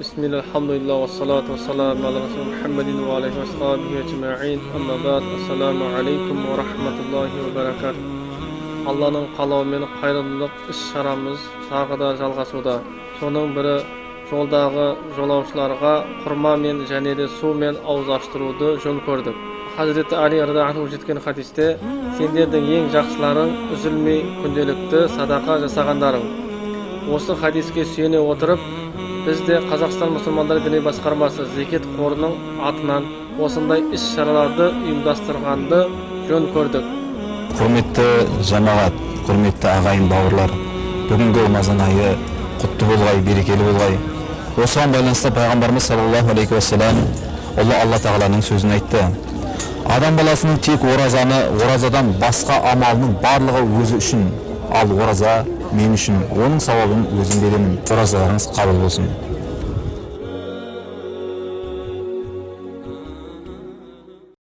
Bismillah, alhamdulillah, ve salatu ve selamu ala Resulü Muhammedin ve aleyhi ve sahabihi ecma'in. Amma ba'd, assalamu alaikum ve rahmatullahi ve berekatuh. Allah'ın kalamiyle kayrılılık iş-şaramız tağıda жалғасуда. Soның biri жолдағы жолаушыларға құрма мен және де су мен ауыз аштыруды жөн көрдік. Hazreti Ali radhiyallahu жеткен хадисте, сендердің ең жақсыларың үзілмей күнделікті садақа жасағандарың. Осы хадиске сүйене отырып, biz de Қазақстан мұсылмандар діни басқармасы зекет қорының атынан осындай іс-шараларды ұйымдастырғанды жөн көрдік. Құрметті жамағат, құрметті ағайын бауырлар, бүгінгі Рамазан айы құтты болғай, берекелі болғай. Осыған байланысты пайғамбарымыз саллаллаху алейхи уассалам Алла тағаланың сөзін айтты. Адам баласының тек оразадан басқа амалының барлығы өзі үшін, ал ораза мен үшін, оның сауабын өзім беремін. Оразаларыңыз қабыл болсын.